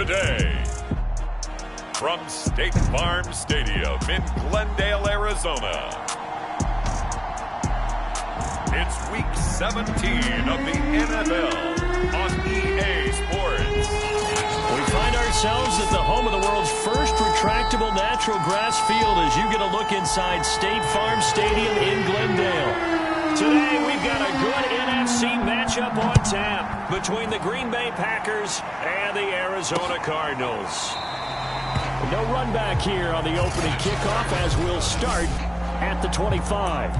today. From State Farm Stadium in Glendale, Arizona, it's Week 17 of the NFL on EA Sports. We find ourselves at the home of the world's first retractable natural grass field as you get a look inside State Farm Stadium in Glendale. Today, we've got a good NFC matchup on tap between the Green Bay Packers and the Arizona Cardinals. No run back here on the opening kickoff as we'll start at the 25.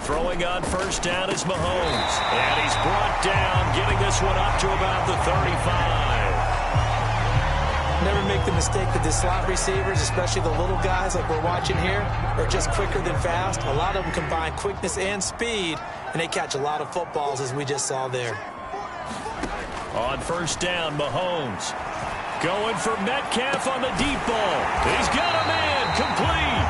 Throwing on first down is Mahomes. And he's brought down, getting this one up to about the 35. Never make the mistake that the slot receivers, especially the little guys like we're watching here, are just quicker than fast. A lot of them combine quickness and speed, and they catch a lot of footballs, as we just saw there. On first down, Mahomes going for Metcalf on the deep ball. He's got a man, complete.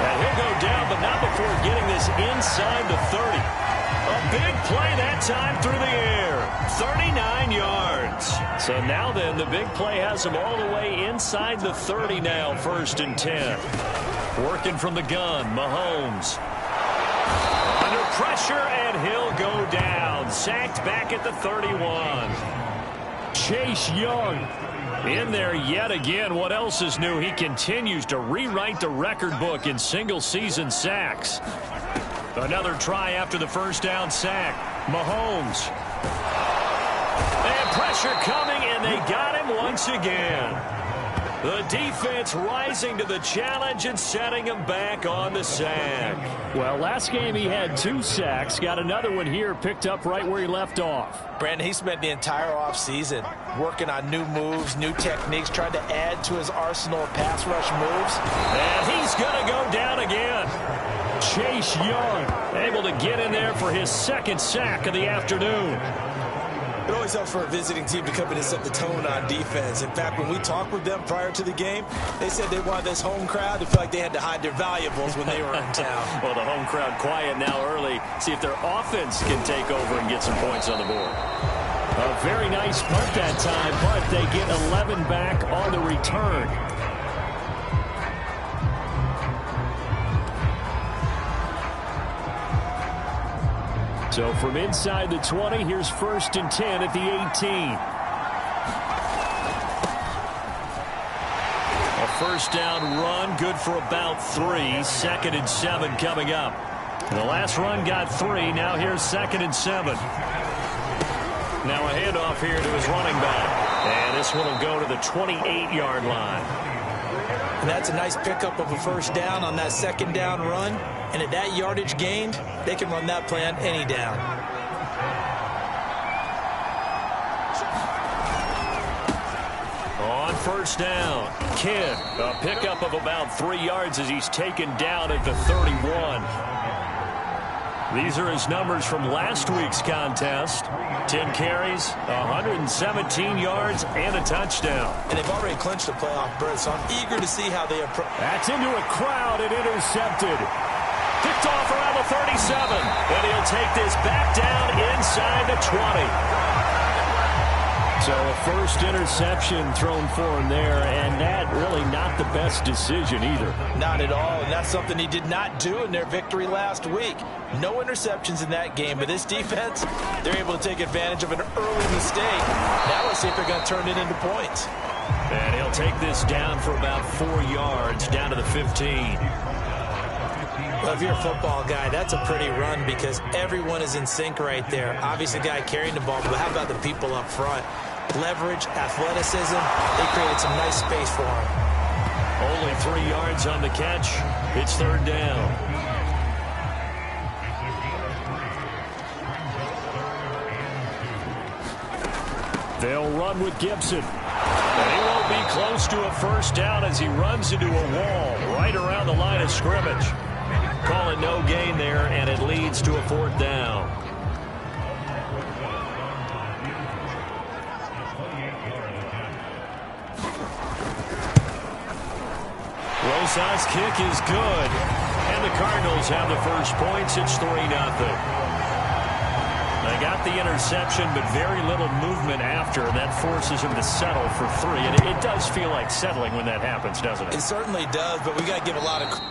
And he'll go down, but not before getting this inside the 30. A big play that time through the air. 39 yards. So now then, the big play has him all the way inside the 30 now, 1st and 10. Working from the gun, Mahomes. Under pressure, and he'll go down. Sacked back at the 31. Chase Young in there yet again. What else is new? He continues to rewrite the record book in single-season sacks. Another try after the first down sack. Mahomes. And pressure coming, and they got him once again. The defense rising to the challenge and setting him back on the sack. Well, last game he had 2 sacks. Got another one here, picked up right where he left off. Brandon, he spent the entire offseason working on new moves, new techniques, trying to add to his arsenal of pass rush moves. And he's going to go down again. Chase Young able to get in there for his 2nd sack of the afternoon. It always helps for a visiting team to come in and set the tone on defense. In fact, when we talked with them prior to the game, they said they wanted this home crowd to feel like they had to hide their valuables when they were in town. Well, the home crowd quiet now early. See if their offense can take over and get some points on the board. A very nice punt that time, but they get 11 back on the return. So from inside the 20, here's 1st and 10 at the 18. A first down run, good for about 3. 2nd and 7 coming up. The last run got 3. Now here's 2nd and 7. Now a handoff here to his running back. And this one will go to the 28-yard line. And that's a nice pickup of a first down on that 2nd down run. And at that yardage gained, they can run that play on any down. On first down, Kidd, a pickup of about 3 yards as he's taken down at the 31. These are his numbers from last week's contest. 10 carries, 117 yards, and a touchdown. And they've already clinched a playoff berth, so I'm eager to see how they approach. That's into a crowd and intercepted. Picked off around the 37, and he'll take this back down inside the 20. So a first interception thrown for him there, and that really not the best decision either. Not at all, and that's something he did not do in their victory last week. No interceptions in that game, but this defense, they're able to take advantage of an early mistake. Now let's see if they're going to turn it into points. And he'll take this down for about 4 yards, down to the 15. Well, if you're a football guy, that's a pretty run because everyone is in sync right there. Obviously, the guy carrying the ball, but how about the people up front? Leverage, athleticism, they created some nice space for him. Only 3 yards on the catch. It's 3rd down. They'll run with Gibson. And he won't be close to a first down as he runs into a wall right around the line of scrimmage. Call it no gain there, and it leads to a 4th down. Bosa's kick is good. And the Cardinals have the first points. It's 3-0. They got the interception, but very little movement after. That forces him to settle for 3. And it does feel like settling when that happens, doesn't it? It certainly does, but we got to give a lot of...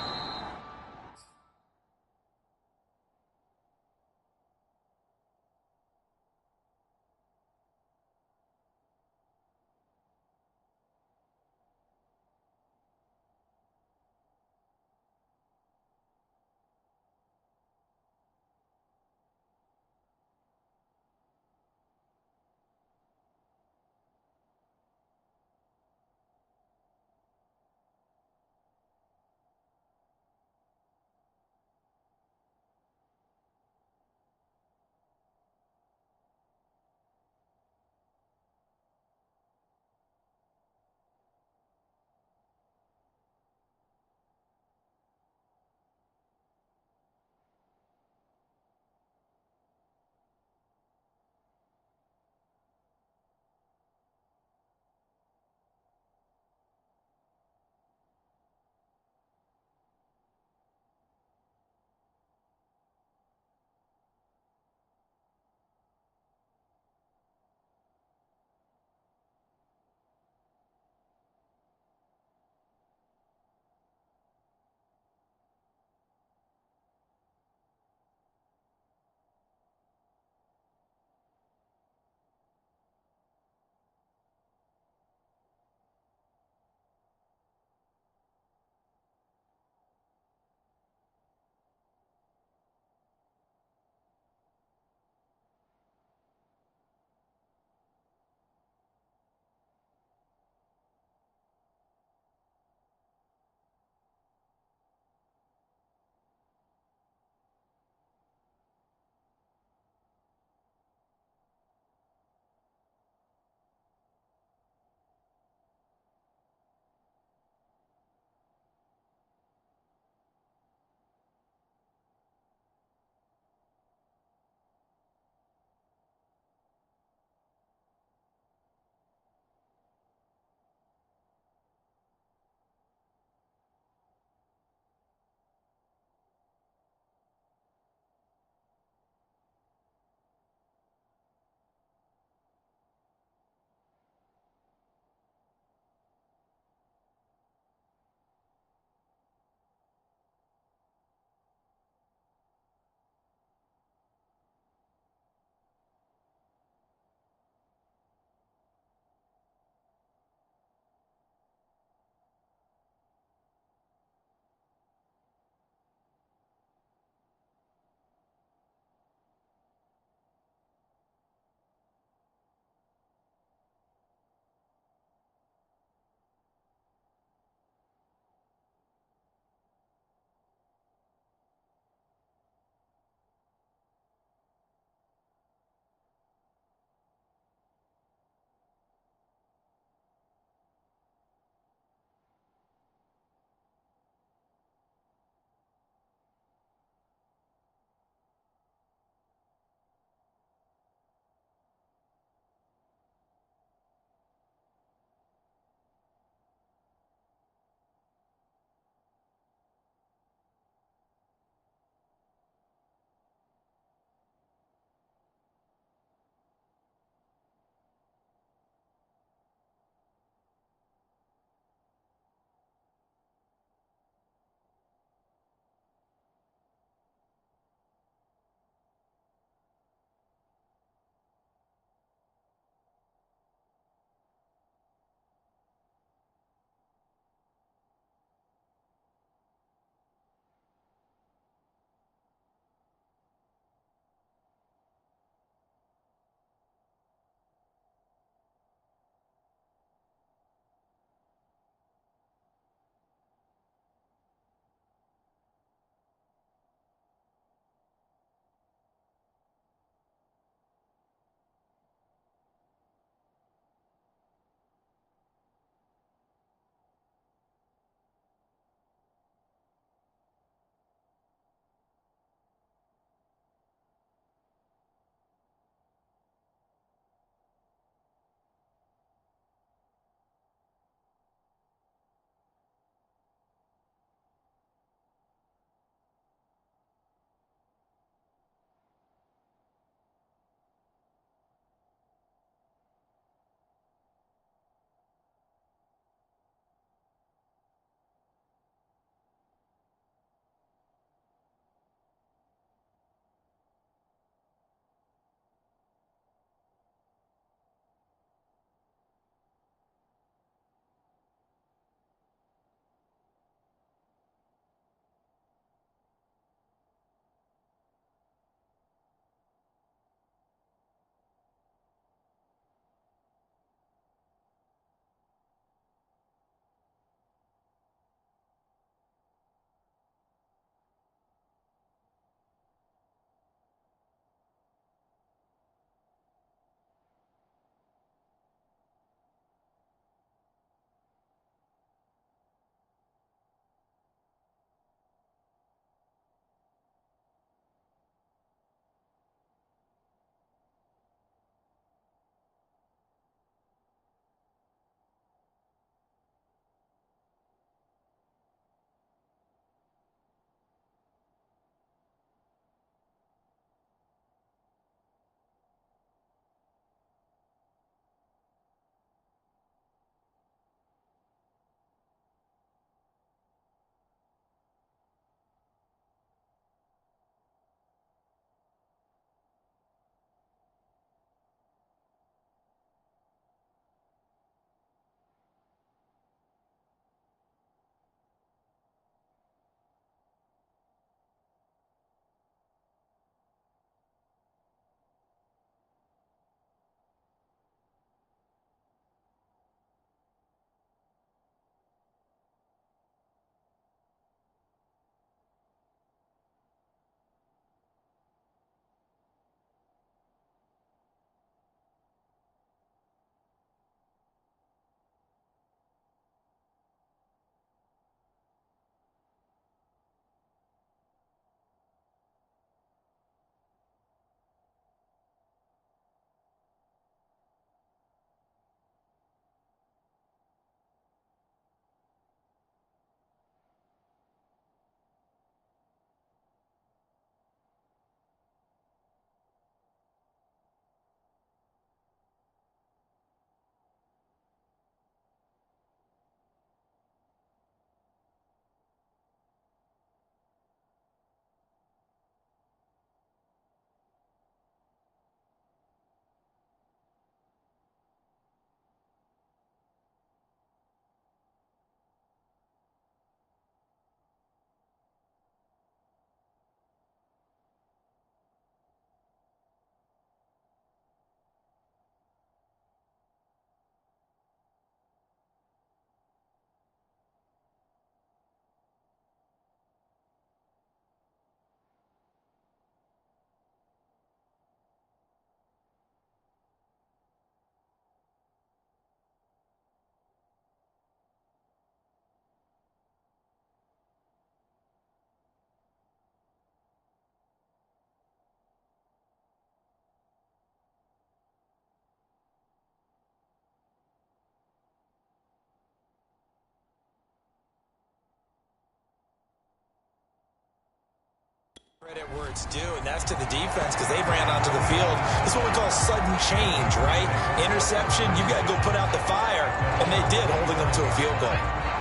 Credit where it's due, and that's to the defense because they ran onto the field. This is what we call sudden change, right? Interception, you got to go put out the fire, and they did, holding them to a field goal.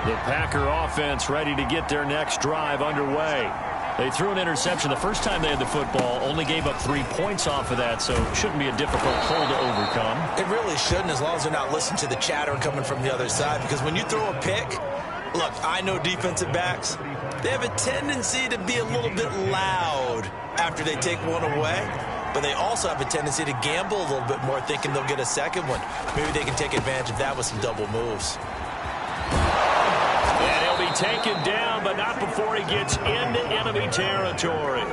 The Packer offense ready to get their next drive underway. They threw an interception the first time they had the football, only gave up 3 points off of that, so it shouldn't be a difficult hole to overcome. It really shouldn't, as long as they're not listening to the chatter coming from the other side, because when you throw a pick, look, I know defensive backs, they have a tendency to be a little bit loud after they take one away, but they also have a tendency to gamble a little bit more, thinking they'll get a second one. Maybe they can take advantage of that with some double moves. And he'll be taken down, but not before he gets into enemy territory.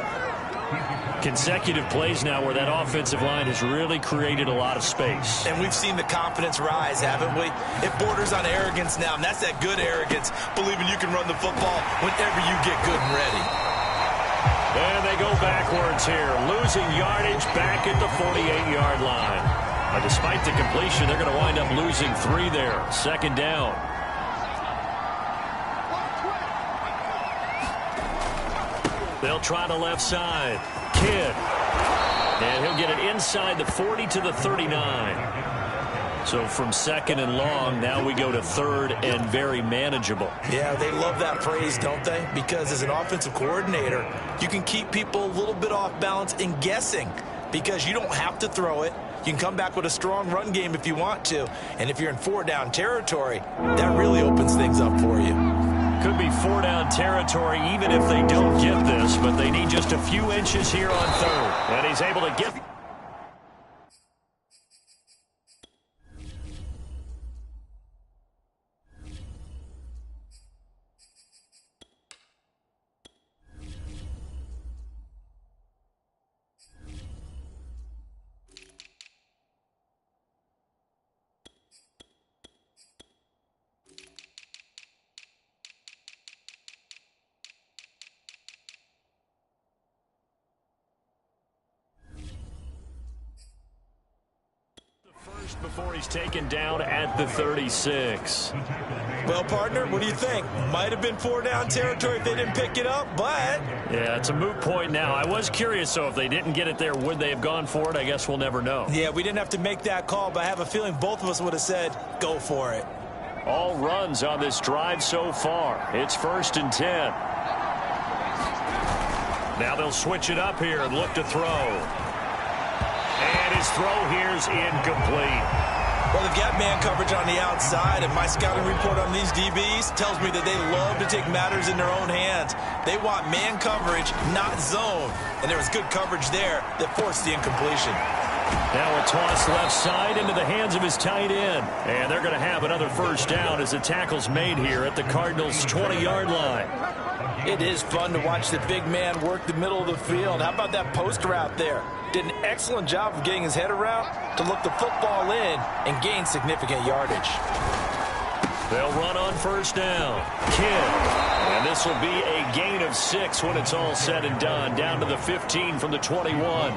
Consecutive plays now where that offensive line has really created a lot of space. And we've seen the confidence rise, haven't we? It borders on arrogance now, and that's that good arrogance, believing you can run the football whenever you get good and ready. And they go backwards here, losing yardage back at the 48-yard line. Despite the completion, they're going to wind up losing 3 there. Second down. They'll try the left side. Kidd. And he'll get it inside the 40 to the 39. So from second and long, now we go to third and very manageable. Yeah, they love that phrase, don't they? Because as an offensive coordinator, you can keep people a little bit off balance and guessing because you don't have to throw it. You can come back with a strong run game if you want to. And if you're in 4-down territory, that really opens things up for you. Could be 4-down territory even if they don't get this, but they need just a few inches here on third. And he's able to get... before he's taken down at the 36. Well, partner, what do you think? Might have been 4-down territory if they didn't pick it up, but... Yeah, it's a moot point now. I was curious, so if they didn't get it there, would they have gone for it? I guess we'll never know. Yeah, we didn't have to make that call, but I have a feeling both of us would have said, go for it. All runs on this drive so far. It's 1st and 10. Now they'll switch it up here and look to throw. And his throw here's incomplete. Well, they've got man coverage on the outside, and my scouting report on these DBs tells me that they love to take matters in their own hands. They want man coverage, not zone. And there was good coverage there that forced the incompletion. Now a toss left side into the hands of his tight end. And they're going to have another first down as the tackle's made here at the Cardinals' 20-yard line. It is fun to watch the big man work the middle of the field. How about that post route there? Did an excellent job of getting his head around to look the football in and gain significant yardage. They'll run on first down. Kidd. And this will be a gain of 6 when it's all said and done. Down to the 15 from the 21.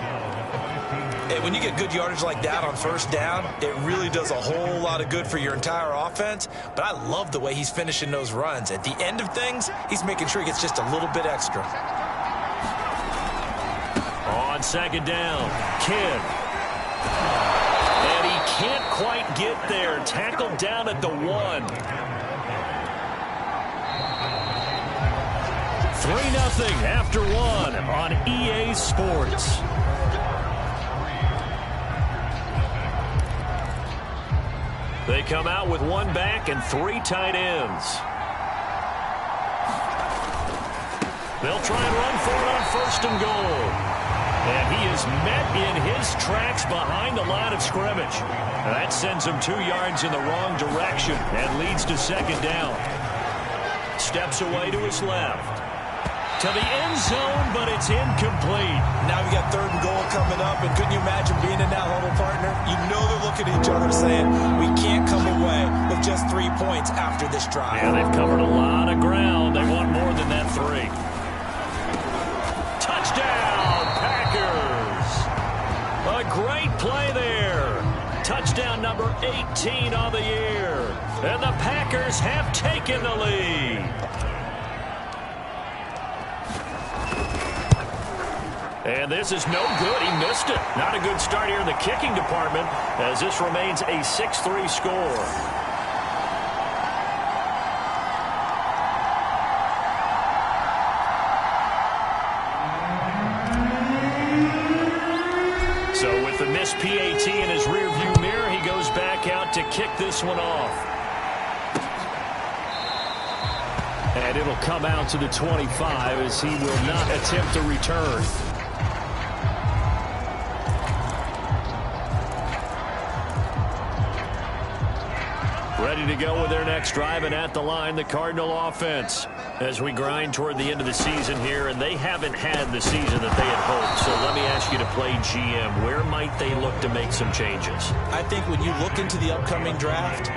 Hey, when you get good yardage like that on first down, it really does a whole lot of good for your entire offense. But I love the way he's finishing those runs. At the end of things, he's making sure he gets just a little bit extra. On second down, Kidd. And he can't quite get there. Tackled down at the 1. 3-0 after 1 on EA Sports. They come out with 1 back and 3 tight ends. They'll try and run for it on 1st and goal. And he is met in his tracks behind the line of scrimmage. That sends him 2 yards in the wrong direction and leads to second down. Steps away to his left. To the end zone, but it's incomplete. Now we got 3rd and goal coming up, and couldn't you imagine being in that huddle, partner? You know they're looking at each other saying, we can't come away with just 3 points after this drive. Yeah, they've covered a lot of ground. They want more than that 3. Touchdown, Packers! A great play there. Touchdown number 18 on the year. And the Packers have taken the lead. And this is no good. He missed it. Not a good start here in the kicking department as this remains a 6-3 score. So with the missed PAT in his rearview mirror, he goes back out to kick this one off. And it'll come out to the 25 as he will not attempt to return. Ready to go with their next drive, and at the line, the Cardinal offense. As we grind toward the end of the season here, and they haven't had the season that they had hoped. So let me ask you to play GM. Where might they look to make some changes? I think when you look into the upcoming draft,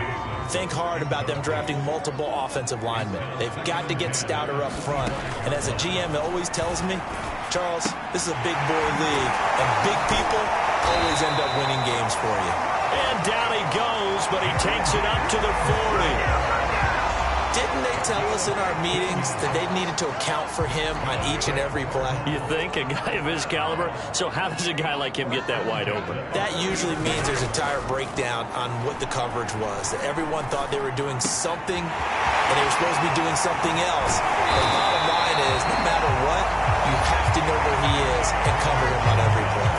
think hard about them drafting multiple offensive linemen. They've got to get stouter up front. And as a GM, it always tells me, Charles, this is a big boy league, and big people always end up winning games for you. And down he goes, but he takes it up to the 40. Didn't they tell us in our meetings that they needed to account for him on each and every play? You think? A guy of his caliber? So how does a guy like him get that wide open? That usually means there's a tire breakdown on what the coverage was. That everyone thought they were doing something, and they were supposed to be doing something else. The bottom line is, no matter what, you have to know where he is and cover him on every play.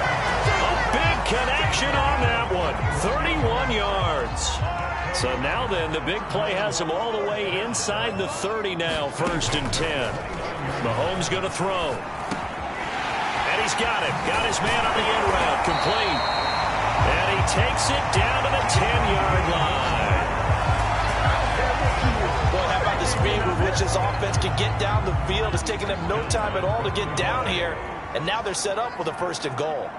A big connection on that one. 31 yards. So now then, the big play has him all the way inside the 30 now, 1st and 10. Mahomes going to throw. And he's got it. Got his man on the end route, complete. And he takes it down to the 10-yard line. Well, how about the speed with which this offense can get down the field? It's taking them no time at all to get down here. And now they're set up with a 1st and goal.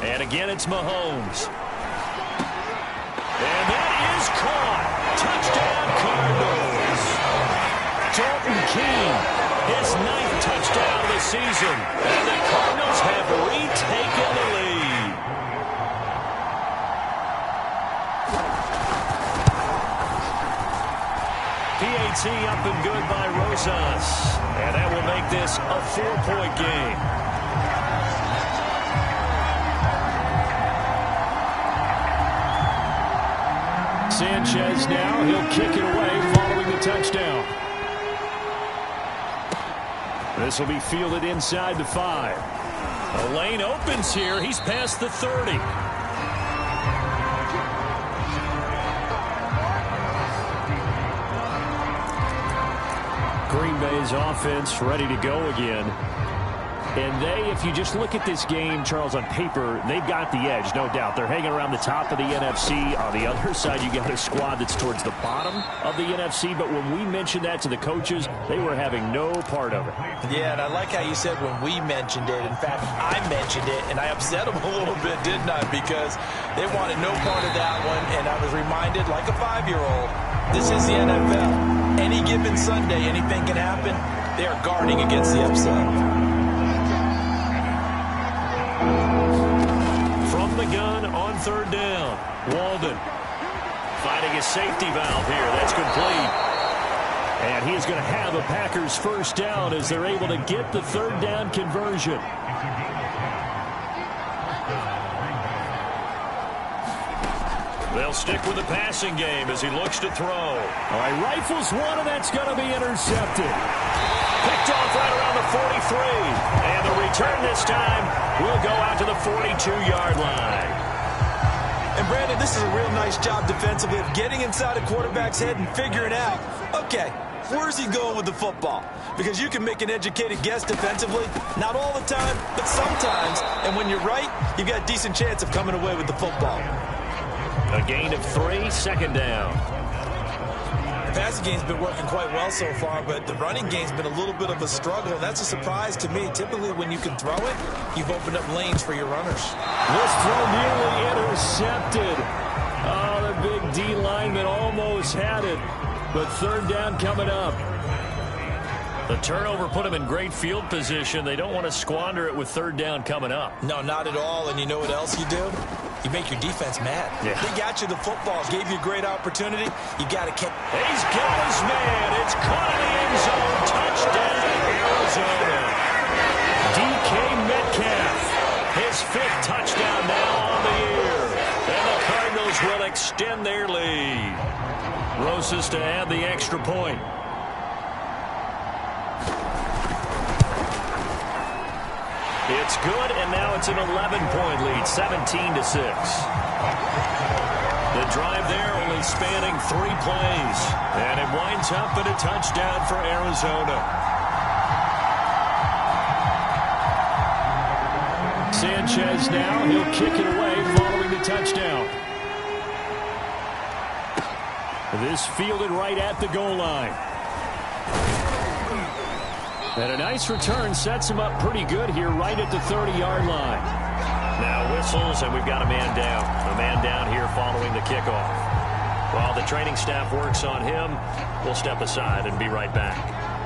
And again, it's Mahomes. And that is caught. Touchdown, Cardinals. Dalton Keene, his 9th touchdown of the season. And the Cardinals have retaken the lead. PAT up and good by Rosas. And that will make this a 4-point game. Sanchez now, he'll kick it away following the touchdown. This will be fielded inside the 5. A lane opens here. He's past the 30. Green Bay's offense ready to go again. And they, if you just look at this game, Charles, on paper, they've got the edge, no doubt. They're hanging around the top of the NFC. On the other side, you got a squad that's towards the bottom of the NFC. But when we mentioned that to the coaches, they were having no part of it. Yeah, and I like how you said when we mentioned it. In fact, I mentioned it, and I upset them a little bit, didn't I? Because they wanted no part of that one, and I was reminded, like a 5-year-old, this is the NFL. Any given Sunday, anything can happen. They are guarding against the upset. From the gun on 3rd down, Walden finding a safety valve here. That's complete. And he is going to have a Packers 1st down as they're able to get the 3rd down conversion. They'll stick with the passing game as he looks to throw. All right, rifles one, and that's going to be intercepted. Picked off right around the 43. And the return this time will go out to the 42-yard line. And, Brandon, this is a real nice job defensively of getting inside a quarterback's head and figuring out, okay, where's he going with the football? Because you can make an educated guess defensively, not all the time, but sometimes. And when you're right, you've got a decent chance of coming away with the football. A gain of 3, 2nd down. The passing game's been working quite well so far, but the running game's been a little bit of a struggle, and that's a surprise to me. Typically, when you can throw it, you've opened up lanes for your runners. This throw nearly intercepted. Oh, the big D lineman almost had it, but 3rd down coming up. The turnover put him in great field position. They don't want to squander it with 3rd down coming up. No, not at all, and you know what else you do? You make your defense mad. Yeah. They got you the football, gave you a great opportunity. You got to catch. He's got his man. It's caught in the end zone. Touchdown, Arizona. DK Metcalf extend their lead. Rosas to add the extra point. It's good, and now it's an 11-point lead, 17-6. The drive there only spanning 3 plays, and it winds up in a touchdown for Arizona. Sanchez now, he'll kick it away following the touchdown. This fielded right at the goal line. And a nice return sets him up pretty good here right at the 30-yard line. Now whistles, and we've got a man down. A man down here following the kickoff. While the training staff works on him, we'll step aside and be right back.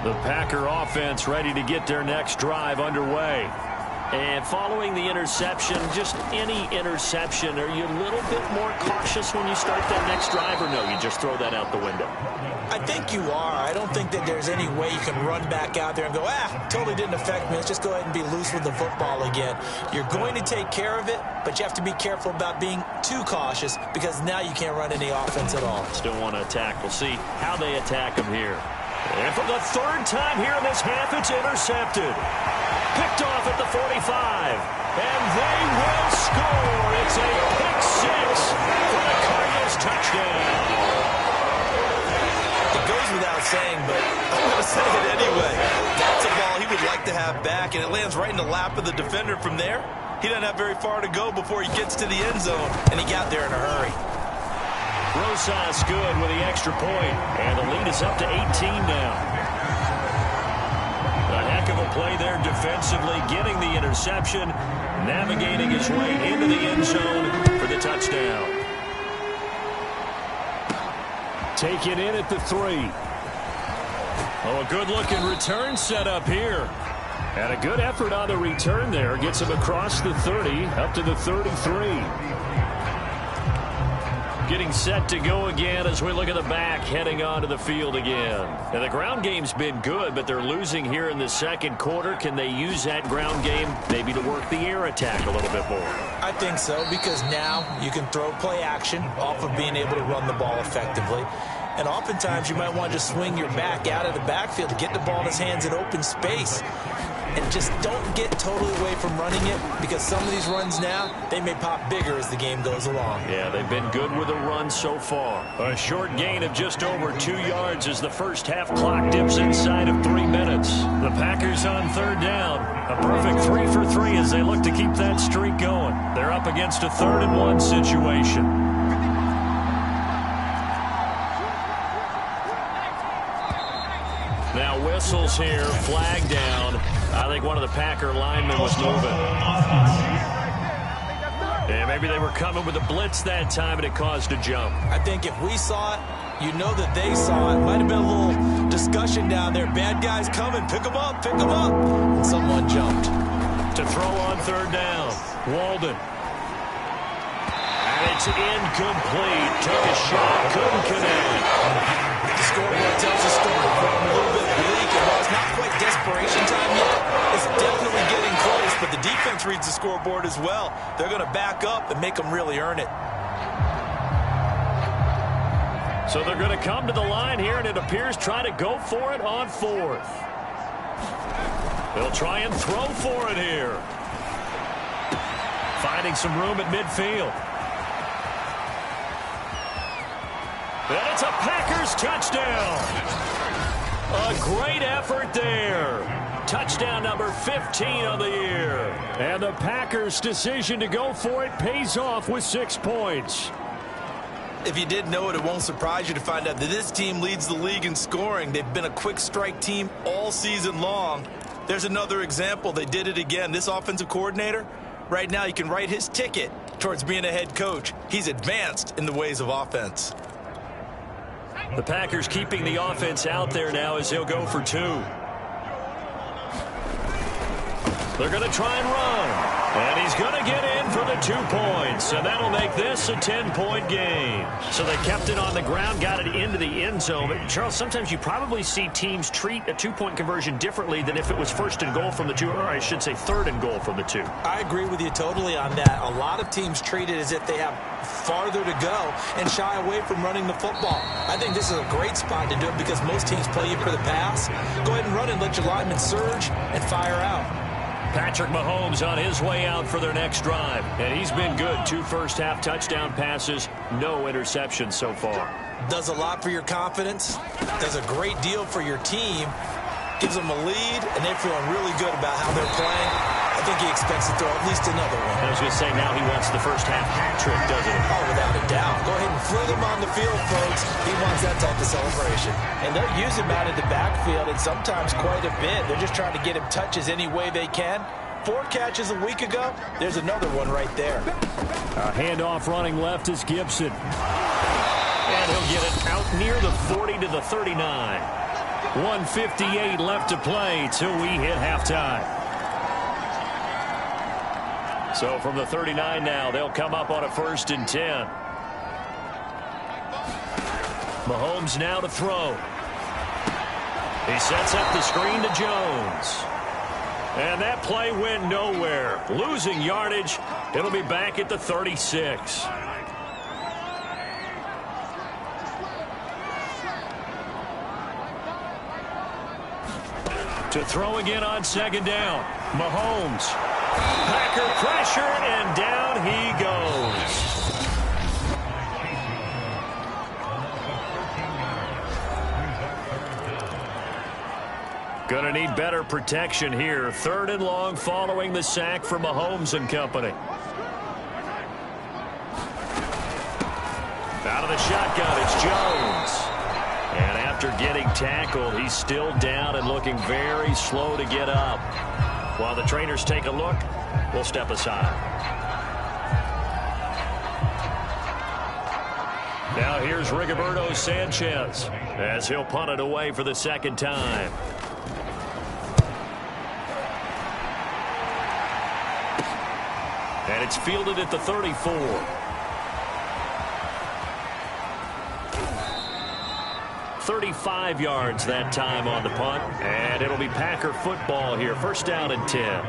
The Packer offense ready to get their next drive underway. And following the interception, just any interception, are you a little bit more cautious when you start that next drive, or no, you just throw that out the window? I think you are. I don't think that there's any way you can run back out there and go, totally didn't affect me. Let's just go ahead and be loose with the football again. You're going to take care of it, but you have to be careful about being too cautious because now you can't run any offense at all. Still want to attack. We'll see how they attack him here. And for the 3rd time here in this half, it's intercepted. Picked off at the 45. And they will score. It's a pick 6 for the Cardinals touchdown. It goes without saying, but I'm going to say it anyway. That's a ball he would like to have back, and it lands right in the lap of the defender from there. He doesn't have very far to go before he gets to the end zone, and he got there in a hurry. Rosas good with the extra point, and the lead is up to 18 now. A heck of a play there defensively, getting the interception, navigating his way into the end zone for the touchdown. Taken in at the 3. Oh, a good-looking return set up here. And a good effort on the return there. Gets him across the 30, up to the 33. Getting set to go again as we look at the back, heading onto the field again. And the ground game's been good, but they're losing here in the second quarter. Can they use that ground game maybe to work the air attack a little bit more? I think so, because now you can throw play action off of being able to run the ball effectively. And oftentimes you might want to just swing your back out of the backfield to get the ball in his hands in open space. And just don't get totally away from running it, because some of these runs now, they may pop bigger as the game goes along. Yeah, they've been good with the run so far. A short gain of just over 2 yards as the first half clock dips inside of 3 minutes. The Packers on 3rd down. A perfect 3 for 3 as they look to keep that streak going. They're up against a 3rd and 1 situation. Now whistles here, flag down. I think one of the Packer linemen was moving. Yeah, maybe they were coming with a blitz that time and it caused a jump. I think if we saw it, you know that they saw it. Might have been a little discussion down there. Bad guys coming, pick them up, pick them up. And someone jumped. To throw on 3rd down, Walden. And it's incomplete. Took a shot, couldn't connect. The scoreboard tells the story for him a little bit bleak. And while it's not quite desperation time yet, it's definitely getting close. But the defense reads the scoreboard as well. They're going to back up and make them really earn it. So they're going to come to the line here, and it appears try to go for it on 4th. They'll try and throw for it here. Finding some room at midfield. And it's a Packers touchdown. A great effort there. Touchdown number 15 of the year. And the Packers' decision to go for it pays off with 6 points. If you didn't know it, it won't surprise you to find out that this team leads the league in scoring. They've been a quick strike team all season long. There's another example. They did it again. This offensive coordinator, right now you can write his ticket towards being a head coach. He's advanced in the ways of offense. The Packers keeping the offense out there now as they'll go for 2. They're going to try and run. And he's going to get in for the 2 points, and that'll make this a 10-point game. So they kept it on the ground, got it into the end zone. But, Charles, sometimes you probably see teams treat a 2-point conversion differently than if it was first and goal from the 2, or I should say third and goal from the 2. I agree with you totally on that. A lot of teams treat it as if they have farther to go and shy away from running the football. I think this is a great spot to do it because most teams play you for the pass. Go ahead and run and let your linemen surge and fire out. Patrick Mahomes on his way out for their next drive. And he's been good. 2 first-half touchdown passes, no interceptions so far. Does a lot for your confidence. Does a great deal for your team. Gives them a lead, and they're feeling really good about how they're playing. I think he expects to throw at least another one. I was going to say, now he wants the first-half hat trick, doesn't he? Oh, without a doubt. Go ahead and fling him on the field, folks. He wants that type of celebration. And they'll use him out of the backfield, and sometimes quite a bit. They're just trying to get him touches any way they can. 4 catches a week ago. There's another one right there. A handoff running left is Gibson. And he'll get it out near the 40 to the 39. 1:58 left to play till we hit halftime. So from the 39 now, they'll come up on a 1st and 10. Mahomes now to throw. He sets up the screen to Jones. And that play went nowhere. Losing yardage. It'll be back at the 36. To throw again on 2nd down. Mahomes. Packer pressure, and down he goes. Going to need better protection here. 3rd and long following the sack from Mahomes and company. Out of the shotgun, it's Jones. And after getting tackled, he's still down and looking very slow to get up. While the trainers take a look, we'll step aside. Now here's Rigoberto Sanchez as he'll punt it away for the 2nd time. And it's fielded at the 34. "35 yards that time on the punt, and it'll be Packer football here. 1st down and 10.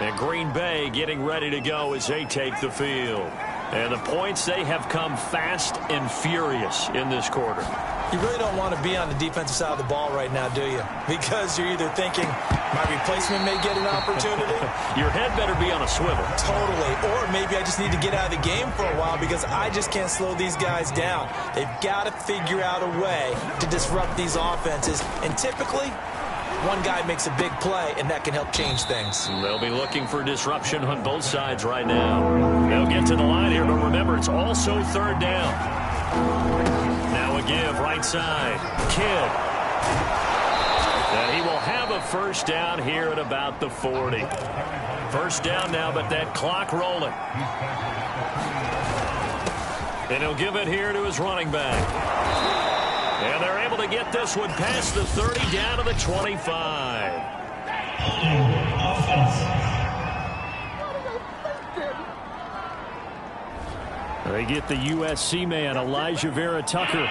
And Green Bay getting ready to go as they take the field. And the points, they have come fast and furious in this quarter. You really don't want to be on the defensive side of the ball right now, do you? Because you're either thinking, my replacement may get an opportunity. Your head better be on a swivel. Totally. Or maybe I just need to get out of the game for a while because I just can't slow these guys down. They've got to figure out a way to disrupt these offenses. And typically, one guy makes a big play, and that can help change things. They'll be looking for disruption on both sides right now. They'll get to the line here, but remember, it's also 3rd down. Now a give right side. Kidd. And he will have a 1st down here at about the 40. 1st down now, but that clock rolling. And he'll give it here to his running back. And they're able to get this one past the 30 down to the 25. They get the USC man, Elijah Vera Tucker.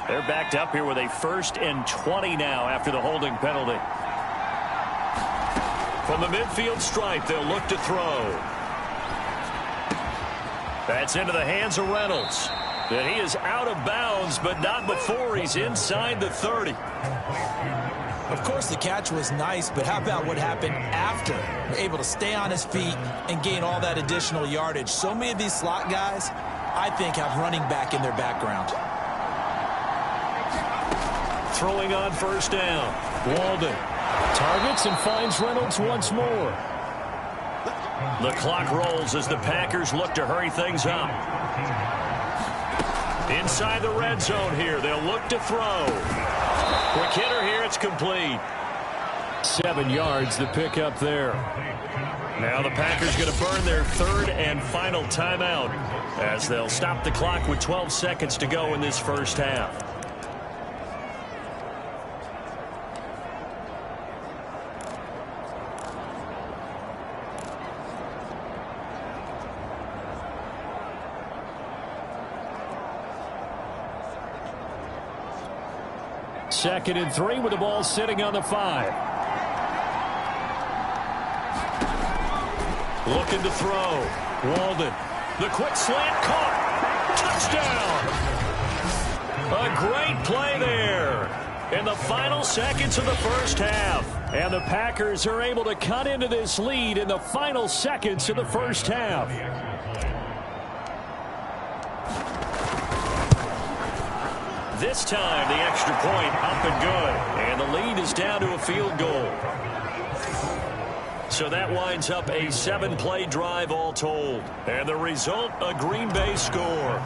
They're backed up here with a 1st and 20 now after the holding penalty. From the midfield stripe, they'll look to throw. That's into the hands of Reynolds. And he is out of bounds, but not before he's inside the 30. Of course, the catch was nice, but how about what happened after? Able to stay on his feet and gain all that additional yardage. So many of these slot guys, I think, have running back in their background. Throwing on 1st down. Walden targets and finds Reynolds once more. The clock rolls as the Packers look to hurry things up. Inside the red zone here, they'll look to throw. Quick hitter here, it's complete. 7 yards, the pickup there. Now the Packers going to burn their 3rd and final timeout as they'll stop the clock with 12 seconds to go in this 1st half. 2nd and 3 with the ball sitting on the 5. Looking to throw. Walden. The quick slant caught. Touchdown. A great play there in the final seconds of the first half. And the Packers are able to cut into this lead in the final seconds of the first half. This time, the extra point up and good. And the lead is down to a field goal. So that winds up a 7-play drive all told. And the result, a Green Bay score.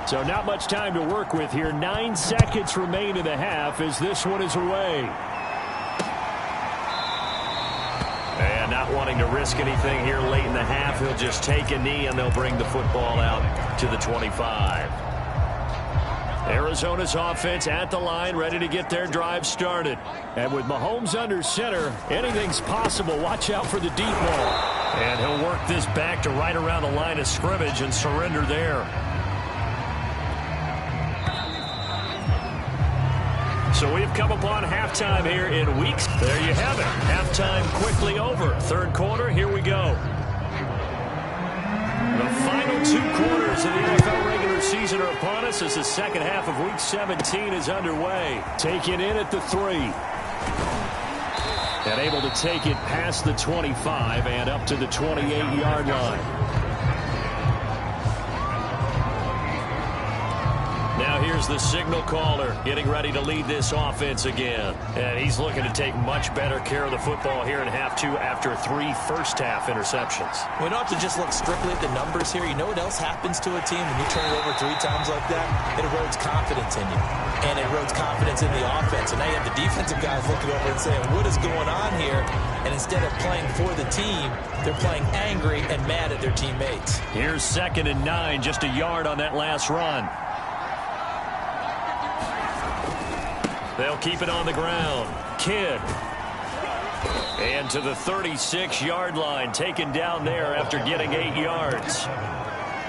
So not much time to work with here. 9 seconds remain in the half as this one is away. And not wanting to risk anything here late in the half, he'll just take a knee and they'll bring the football out to the 25. Arizona's offense at the line, ready to get their drive started. And with Mahomes under center, anything's possible. Watch out for the deep ball. And he'll work this back to right around the line of scrimmage and surrender there. So we've come upon halftime here in weeks. There you have it. Halftime quickly over. 3rd quarter, here we go. The final 2 quarters of the NFL regular season are upon us as the second half of Week 17 is underway. Taken in at the 3. And able to take it past the 25 and up to the 28-yard line. Now here's the signal caller getting ready to lead this offense again. And he's looking to take much better care of the football here in half 2 after 3 first-half interceptions. We don't have to just look strictly at the numbers here. You know what else happens to a team when you turn it over 3 times like that? It erodes confidence in you. And it erodes confidence in the offense. And now you have the defensive guys looking over and saying, what is going on here? And instead of playing for the team, they're playing angry and mad at their teammates. Here's 2nd and 9, just a yard on that last run. They'll keep it on the ground. Kidd. And to the 36-yard line, taken down there after getting 8 yards.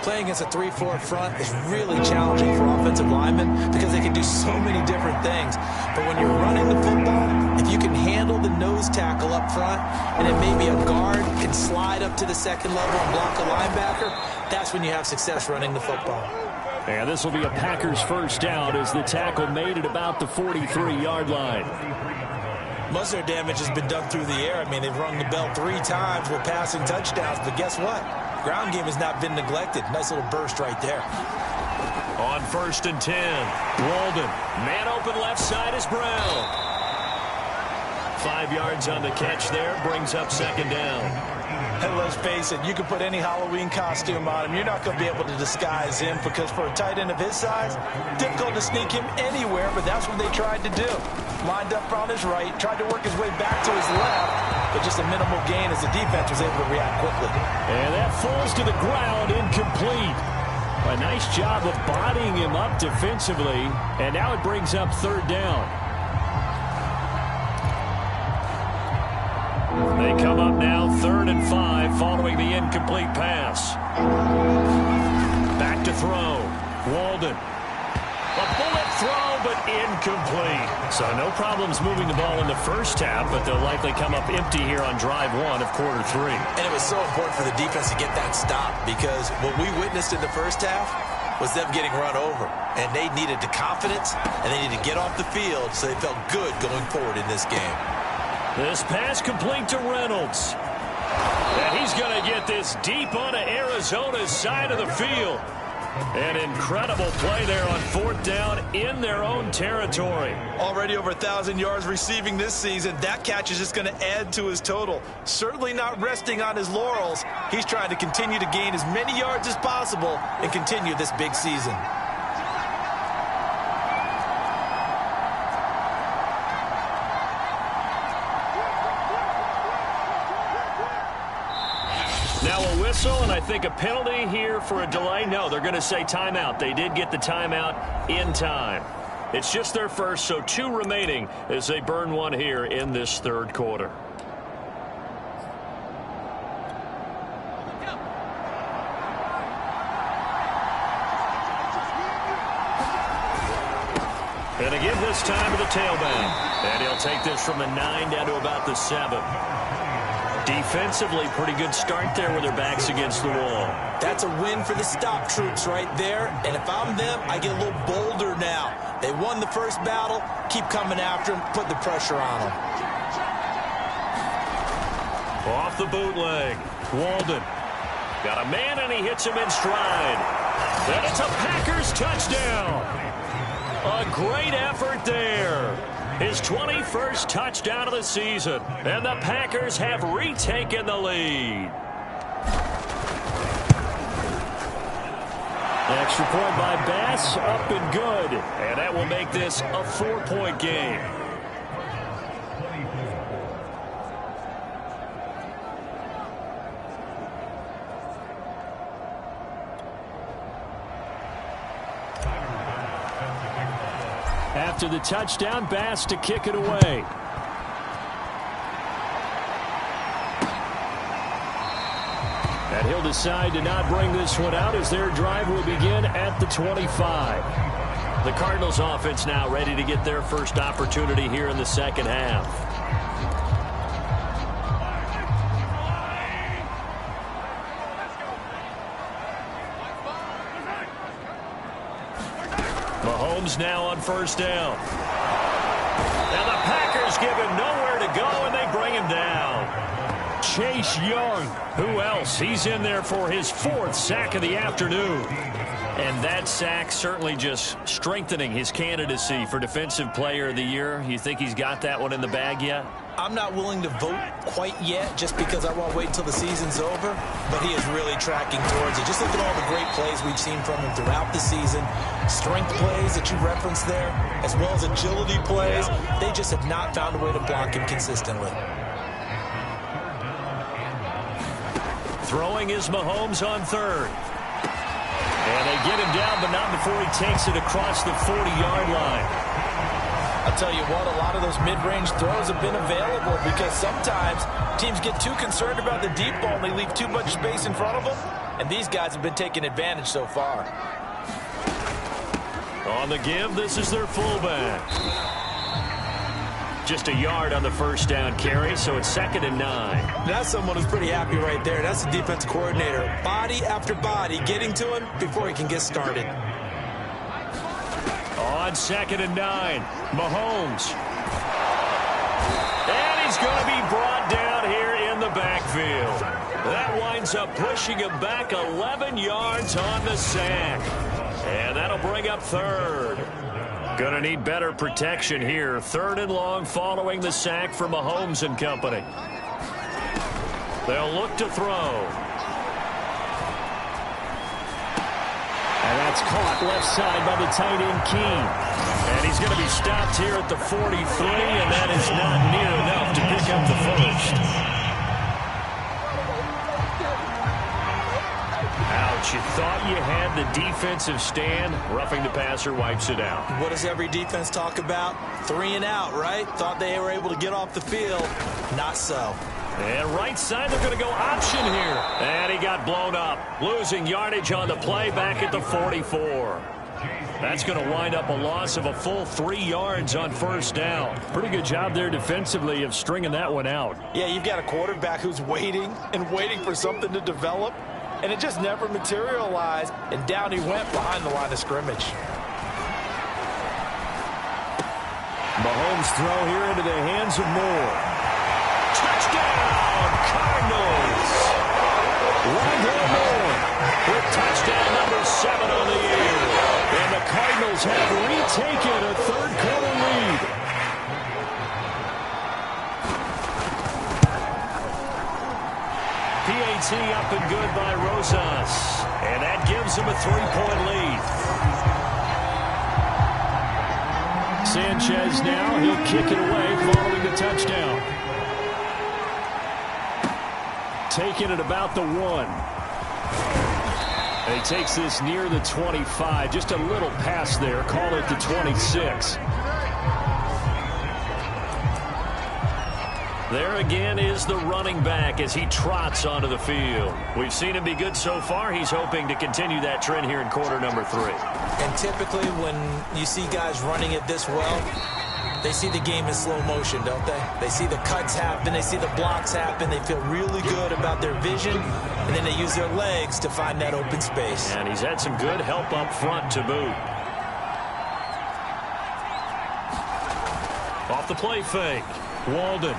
Playing against a 3-4 front is really challenging for offensive linemen because they can do so many different things. But when you're running the football, if you can handle the nose tackle up front, and then maybe a guard can slide up to the 2nd level and block a linebacker, that's when you have success running the football. And this will be a Packers first down as the tackle made at about the 43-yard line. Most of their damage has been done through the air. I mean, they've rung the bell 3 times with passing touchdowns, but guess what? Ground game has not been neglected. Nice little burst right there. On 1st and 10, Walden. Man open left side is Brown. 5 yards on the catch there, brings up 2nd down. And let's face it, you can put any Halloween costume on him. You're not going to be able to disguise him because for a tight end of his size, difficult to sneak him anywhere, but that's what they tried to do. Lined up on his right, tried to work his way back to his left, but just a minimal gain as the defense was able to react quickly. And that falls to the ground, incomplete. A nice job of bodying him up defensively, and now it brings up 3rd down. They come up now 3rd and 5 following the incomplete pass. Back to throw. Walden. A bullet throw, but incomplete. So no problems moving the ball in the first half, but they'll likely come up empty here on drive 1 of quarter 3. And it was so important for the defense to get that stop because what we witnessed in the first half was them getting run over. And they needed the confidence, and they needed to get off the field so they felt good going forward in this game. This pass complete to Reynolds. And he's going to get this deep onto Arizona's side of the field. An incredible play there on 4th down in their own territory. Already over 1,000 yards receiving this season. That catch is just going to add to his total. Certainly not resting on his laurels. He's trying to continue to gain as many yards as possible and continue this big season. Now a whistle, and I think a penalty here for a delay. No, they're going to say timeout. They did get the timeout in time. It's just their first, so 2 remaining as they burn 1 here in this 3rd quarter. And they give this time to the tailback. And he'll take this from the 9 down to about the 7. Defensively, pretty good start there with their backs against the wall. That's a win for the stop troops right there. And if I'm them, I get a little bolder now. They won the first battle. Keep coming after them. Put the pressure on them. Off the bootleg. Walden. Got a man, and he hits him in stride. Then it's a Packers touchdown. A great effort there. His 21st touchdown of the season. And the Packers have retaken the lead. Extra point by Bass, up and good. And that will make this a 4-point game. After the touchdown, Bass to kick it away. And he'll decide to not bring this one out as their drive will begin at the 25. The Cardinals offense now ready to get their first opportunity here in the second half. Mahomes now on first down. And the Packers give him nowhere to go, and they bring him down. Chase Young, who else? He's in there for his 4th sack of the afternoon. And that sack certainly just strengthening his candidacy for Defensive Player of the Year. You think he's got that one in the bag yet? I'm not willing to vote quite yet just because I want to wait until the season's over, but he is really tracking towards it. Just look at all the great plays we've seen from him throughout the season. Strength plays that you referenced there, as well as agility plays. They just have not found a way to block him consistently. Throwing is Mahomes on 3rd. And they get him down, but not before he takes it across the 40-yard line. I'll tell you what, a lot of those mid-range throws have been available because sometimes teams get too concerned about the deep ball and they leave too much space in front of them, and these guys have been taking advantage so far. On the give, this is their fullback. Just a yard on the first down carry, so it's 2nd and 9. That's someone who's pretty happy right there. That's the defense coordinator. Body after body getting to him before he can get started. On 2nd and 9, Mahomes. And he's going to be brought down here in the backfield. That winds up pushing him back 11 yards on the sack. And that'll bring up 3rd. Going to need better protection here. 3rd and long following the sack for Mahomes and company. They'll look to throw. And that's caught left side by the tight end, Keene. And he's going to be stopped here at the 43, and that is not near enough to pick up the 1st. Ouch, you thought you had the defensive stand. Roughing the passer wipes it out. What does every defense talk about? 3 and out, right? Thought they were able to get off the field. Not so. And right side, they're going to go option here. And he got blown up. Losing yardage on the play back at the 44. That's going to wind up a loss of a full 3 yards on first down. Pretty good job there defensively of stringing that one out. Yeah, you've got a quarterback who's waiting and waiting for something to develop, and it just never materialized, and down he went behind the line of scrimmage. Mahomes throw here into the hands of Moore. Touchdown, Cardinals! Rondale Moore with touchdown number 7 on the year. And the Cardinals have retaken a 3rd quarter lead. PAT up and good by Rosas. And that gives him a 3-point lead. Sanchez now, he'll kick it away following the touchdown. Taking it about the 1. And he takes this near the 25. Just a little pass there. Call it the 26. There again is the running back as he trots onto the field. We've seen him be good so far. He's hoping to continue that trend here in quarter number 3. And typically when you see guys running it this well, they see the game in slow motion, don't they? They see the cuts happen. They see the blocks happen. They feel really good about their vision. And then they use their legs to find that open space. And he's had some good help up front to boot. Off the play fake. Walden.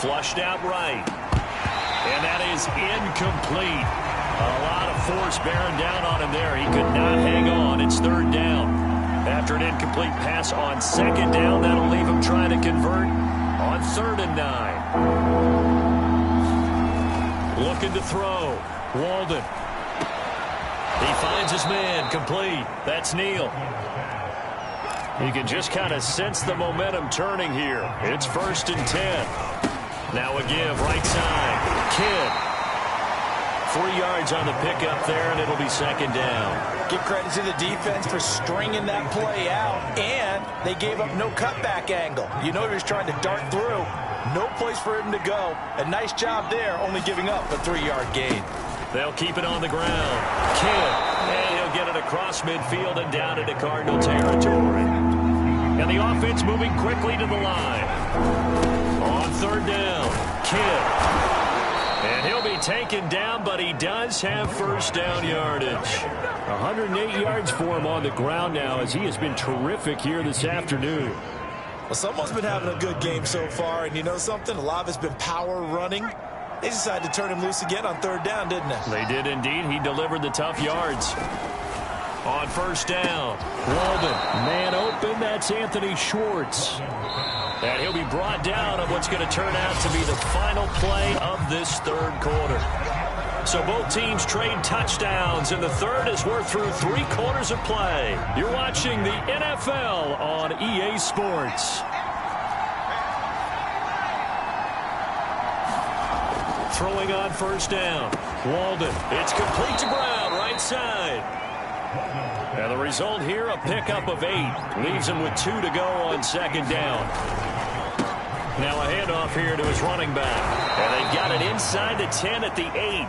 Flushed out right. And that is incomplete. A lot of force bearing down on him there. He could not hang on. It's third down. After an incomplete pass on second down, that'll leave him trying to convert on 3rd and 9. Looking to throw. Walden. He finds his man. Complete. That's Neal. You can just kind of sense the momentum turning here. It's 1st and 10. Now a give, right side. Kidd. 3 yards on the pickup there, and it'll be 2nd down. Give credit to the defense for stringing that play out, and they gave up no cutback angle. You know he was trying to dart through. No place for him to go. A nice job there, only giving up a 3-yard gain. They'll keep it on the ground. Kidd. And he'll get it across midfield and down into Cardinal territory. And the offense moving quickly to the line. On 3rd down, Kidd. And he'll be taken down, but he does have 1st down yardage. 108 yards for him on the ground now as he has been terrific here this afternoon. Well, someone's been having a good game so far, and you know something? A lot of it's been power running. They decided to turn him loose again on 3rd down, didn't they? They did indeed. He delivered the tough yards. On 1st down, Walden, man open, that's Anthony Schwartz. And he'll be brought down on what's going to turn out to be the final play of this 3rd quarter. So both teams trade touchdowns, and the 3rd as we're through 3 quarters of play. You're watching the NFL on EA Sports. Throwing on 1st down, Walden. It's complete to Brown, right side. And the result here, a pickup of 8. Leaves him with 2 to go on 2nd down. Now a handoff here to his running back. And they've got it inside the 10 at the 8.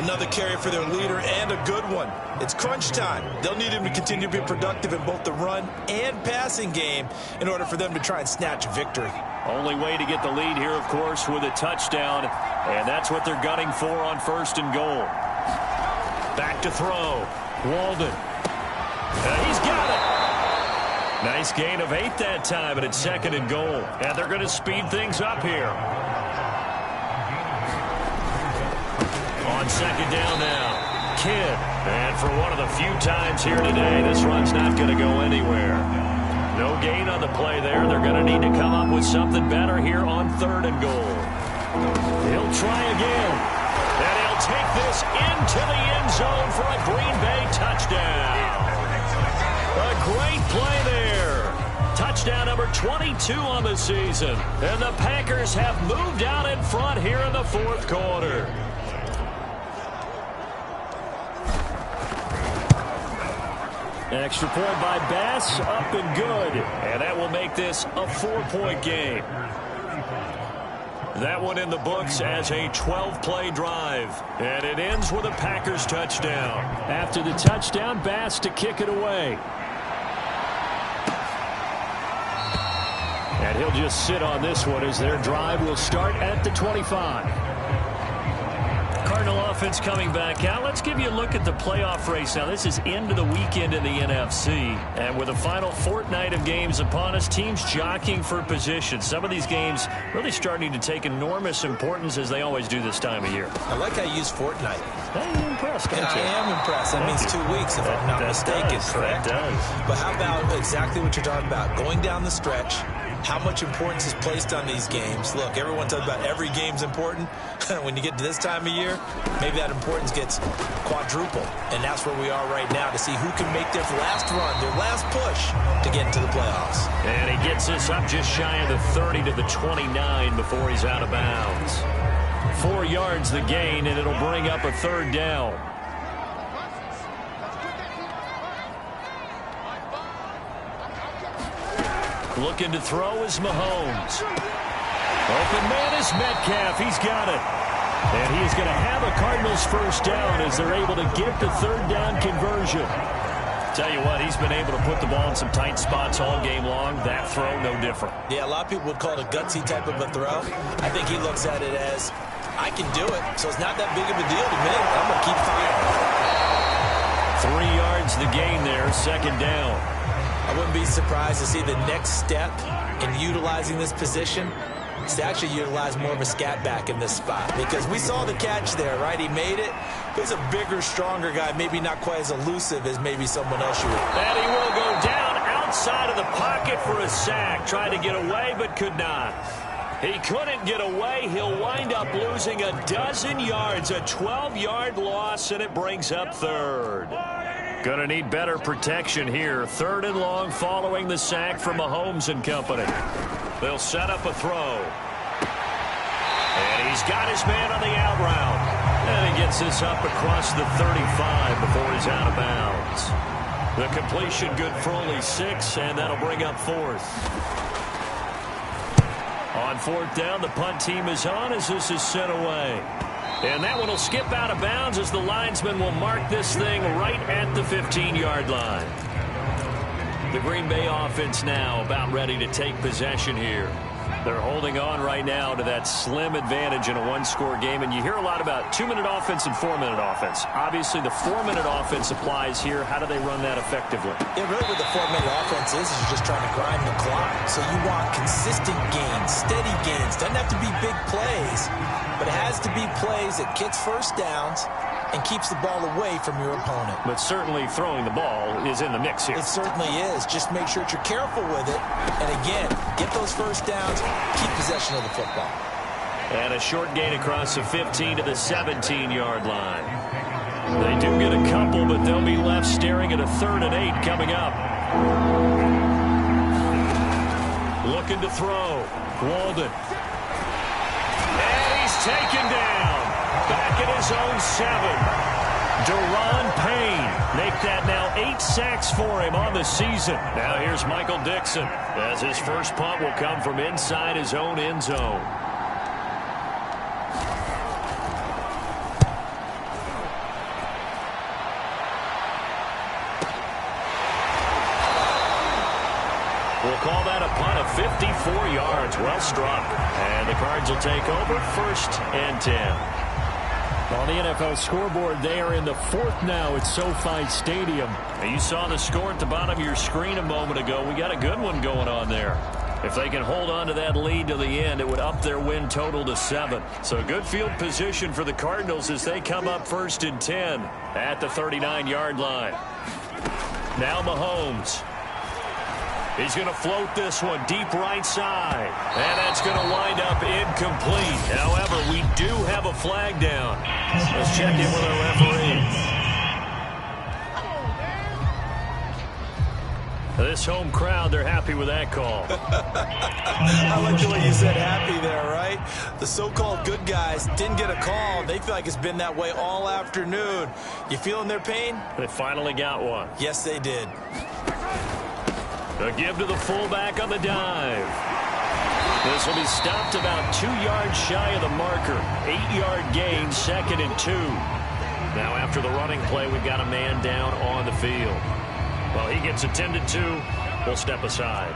Another carry for their leader, and a good one. It's crunch time. They'll need him to continue to be productive in both the run and passing game in order for them to try and snatch a victory. Only way to get the lead here, of course, with a touchdown. And that's what they're gunning for on 1st and goal. Back to throw. Walden. And he's got it. Nice gain of 8 that time, and it's 2nd and goal. And they're going to speed things up here. On 2nd down now, Kidd. And for one of the few times here today, this run's not going to go anywhere. No gain on the play there. They're going to need to come up with something better here on 3rd and goal. He'll try again. And he'll take this into the end zone for a Green Bay touchdown. A great play there. Touchdown number 22 on the season. And the Packers have moved out in front here in the 4th quarter. Extra point by Bass, up and good. And that will make this a 4-point game. That one in the books as a 12-play drive. And it ends with a Packers touchdown. After the touchdown, Bass to kick it away. And he'll just sit on this one as their drive will start at the 25. Cardinal offense coming back out. Let's give you a look at the playoff race. Now, this is into the weekend in the NFC. And with the final fortnight of games upon us, teams jockeying for position. Some of these games really starting to take enormous importance as they always do this time of year. I like how you use fortnight. You're impressed, aren't you? I am impressed. That means 2 weeks, if I'm not mistaken, correct? That does. But how about exactly what you're talking about? Going down the stretch, how much importance is placed on these games. Look, everyone talks about every game's important. When you get to this time of year, maybe that importance gets quadrupled. And that's where we are right now to see who can make their last run, their last push to get into the playoffs. And he gets this up just shy of the 30 to the 29 before he's out of bounds. 4 yards the gain, and it'll bring up a 3rd down. Looking to throw is Mahomes. Open man is Metcalf. He's got it. And he is going to have a Cardinals first down as they're able to get the third down conversion. Tell you what, he's been able to put the ball in some tight spots all game long. That throw, no different. Yeah, a lot of people would call it a gutsy type of a throw. I think he looks at it as, I can do it, so it's not that big of a deal to me. I'm going to keep firing. 3 yards the gain there, second down. I wouldn't be surprised to see the next step in utilizing this position is to actually utilize more of a scat back in this spot, because we saw the catch there, right? He made it. He's a bigger, stronger guy, maybe not quite as elusive as maybe someone else you would. And he will go down outside of the pocket for a sack. Tried to get away, but could not. He couldn't get away. He'll wind up losing a dozen yards, a 12-yard loss, and it brings up third. Going to need better protection here. Third and long following the sack from Mahomes and company. They'll set up a throw. And he's got his man on the out route. And he gets this up across the 35 before he's out of bounds. The completion good for only 6, and that'll bring up fourth. On fourth down, the punt team is on as this is sent away. And that one will skip out of bounds as the linesman will mark this thing right at the 15-yard line. The Green Bay offense now about ready to take possession here. They're holding on right now to that slim advantage in a one-score game. And you hear a lot about 2-minute offense and 4-minute offense. Obviously, the 4-minute offense applies here. How do they run that effectively? Yeah, really what the 4-minute offense is you're just trying to grind the clock. So you want consistent gains, steady gains. Doesn't have to be big plays, but it has to be plays that gets first downs and keeps the ball away from your opponent. But certainly throwing the ball is in the mix here. It certainly is. Just make sure that you're careful with it. And again, get those first downs, keep possession of the football. And a short gain across the 15 to the 17-yard line. They do get a couple, but they'll be left staring at a 3rd and 8 coming up. Looking to throw. Walden. And he's taken down. Back at his own 7. Deron Payne make that now 8 sacks for him on the season. Now here's Michael Dixon as his first punt will come from inside his own end zone. We'll call that a punt of 54 yards. Well struck. And the Cards will take over 1st and 10. On the NFL scoreboard, they are in the 4th now at SoFi Stadium. You saw the score at the bottom of your screen a moment ago. We got a good one going on there. If they can hold on to that lead to the end, it would up their win total to 7. So good field position for the Cardinals as they come up 1st and 10 at the 39-yard line. Now Mahomes. He's going to float this one deep right side. And that's going to wind up incomplete. However, we do have a flag down. Let's check in with our referee. This home crowd, they're happy with that call. I like the way you said happy there, right? The so-called good guys didn't get a call. They feel like it's been that way all afternoon. You feeling their pain? They finally got one. Yes, they did. A give to the fullback on the dive. This will be stopped about 2 yards shy of the marker. 8-yard gain, 2nd and 2. Now after the running play, we've got a man down on the field. Well, he gets attended to. We'll step aside.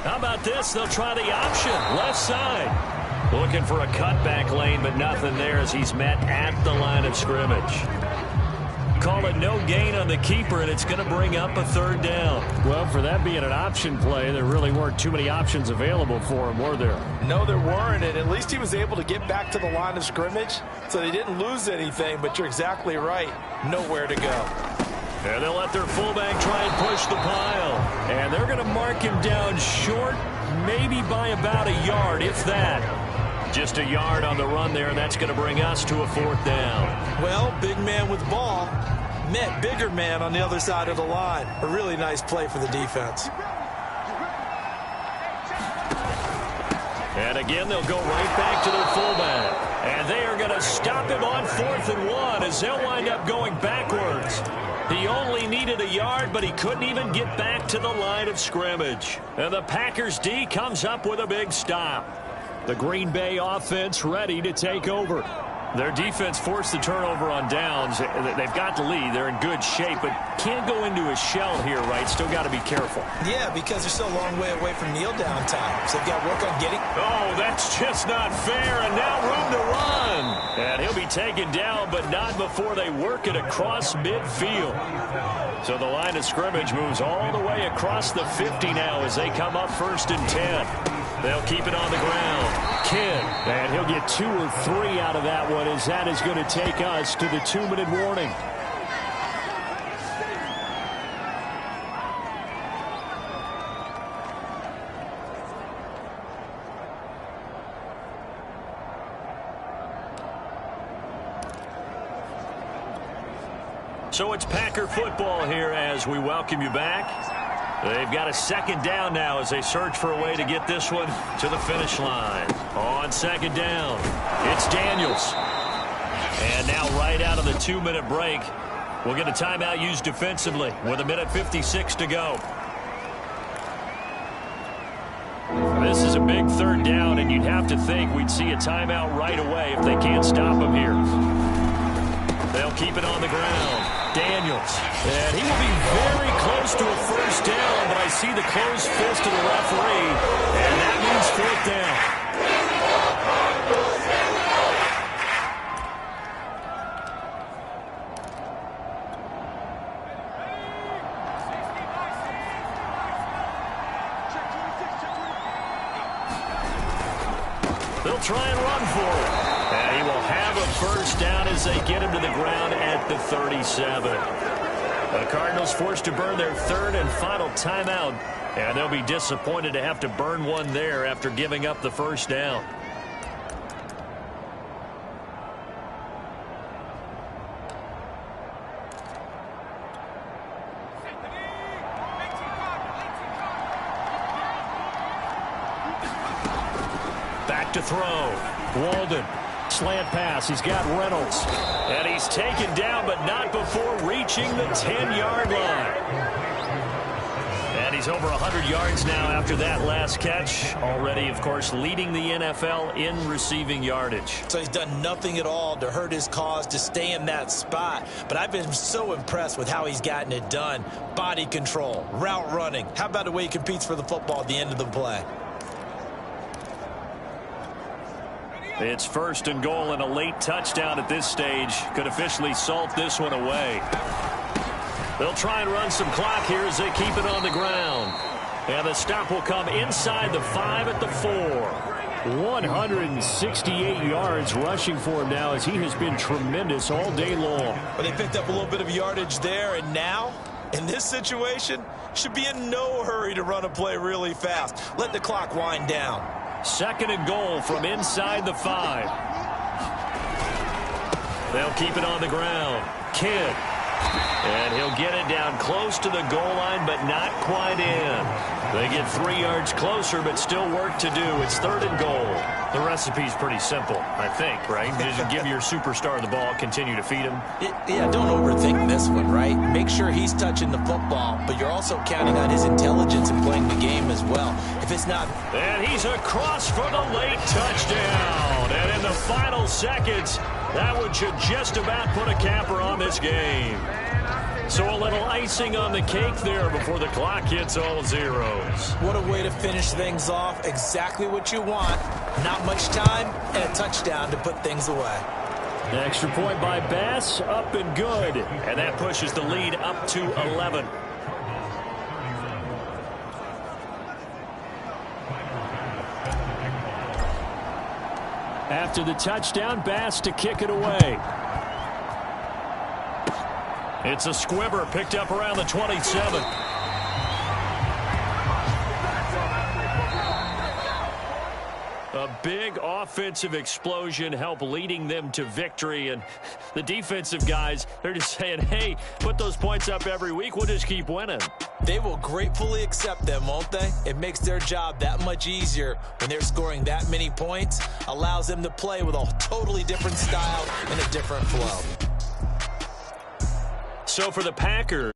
How about this? They'll try the option. Left side. Looking for a cutback lane, but nothing there as he's met at the line of scrimmage. Call it no gain on the keeper, and it's going to bring up a 3rd down. Well, for that being an option play, there really weren't too many options available for him, were there? No, there weren't, and at least he was able to get back to the line of scrimmage, so they didn't lose anything, but you're exactly right. Nowhere to go. And they'll let their fullback try and push the pile. And they're going to mark him down short, maybe by about a yard, if that. Just a yard on the run there, and that's going to bring us to a 4th down. Well, big man with ball met bigger man on the other side of the line. A really nice play for the defense. And again, they'll go right back to their fullback. And they are going to stop stop him on 4th and 1 as they'll wind up going backwards. He only needed a yard, but he couldn't even get back to the line of scrimmage. And the Packers D comes up with a big stop. The Green Bay offense ready to take over. Their defense forced the turnover on downs. They've got the lead. They're in good shape, but can't go into a shell here, right? Still got to be careful. Yeah, because they're still a long way away from kneel down time. So they've got to work on getting... Oh, that's just not fair, and now room to run. And he'll be taken down, but not before they work it across midfield. So the line of scrimmage moves all the way across the 50 now as they come up 1st and 10. They'll keep it on the ground. Kidd, and he'll get 2 or 3 out of that one as that is going to take us to the 2-minute warning. So it's Packer football here as we welcome you back. They've got a 2nd down now as they search for a way to get this one to the finish line. On 2nd down, it's Daniels. And now right out of the 2-minute break, we'll get a timeout used defensively with 1:56 to go. This is a big 3rd down, and you'd have to think we'd see a timeout right away if they can't stop him here. They'll keep it on the ground. Daniels. And he will be very close to a 1st down, but I see the closed fist of the referee, and that means 4th down. They'll try and run for it. And he will have a 1st down as they get him to the ground at the 37. The Cardinals forced to burn their 3rd and final timeout, and they'll be disappointed to have to burn one there after giving up the 1st down. Back to throw. Walden. Slant pass. He's got Reynolds. And he's taken down, but not before reaching the 10-yard line. And he's over 100 yards now after that last catch. Already, of course, leading the NFL in receiving yardage. So he's done nothing at all to hurt his cause, to stay in that spot. But I've been so impressed with how he's gotten it done. Body control, route running. How about the way he competes for the football at the end of the play? It's 1st and goal, and a late touchdown at this stage could officially salt this one away. They'll try and run some clock here as they keep it on the ground. And the stop will come inside the 5 at the 4. 168 yards rushing for him now as he has been tremendous all day long. But they picked up a little bit of yardage there, and now, in this situation, should be in no hurry to run a play really fast. Let the clock wind down. 2nd and goal from inside the 5. They'll keep it on the ground. Kidd. And he'll get it down close to the goal line, but not quite in. They get 3 yards closer, but still work to do. It's 3rd and goal. The recipe's pretty simple, I think, right? Just give your superstar the ball, continue to feed him. Yeah, don't overthink this one, right? Make sure he's touching the football, but you're also counting on his intelligence in playing the game as well. If it's not... And he's across for the late touchdown. And in the final seconds, that one should just about put a capper on this game. So a little icing on the cake there before the clock hits all zeros. What a way to finish things off. Exactly what you want. Not much time and a touchdown to put things away. An extra point by Bass, up and good. And that pushes the lead up to 11. After the touchdown, Bass to kick it away. It's a squibber picked up around the 27. A big offensive explosion helped leading them to victory. And the defensive guys, they're just saying, hey, put those points up every week. We'll just keep winning. They will gratefully accept them, won't they? It makes their job that much easier when they're scoring that many points. Allows them to play with a totally different style and a different flow. So for the Packers,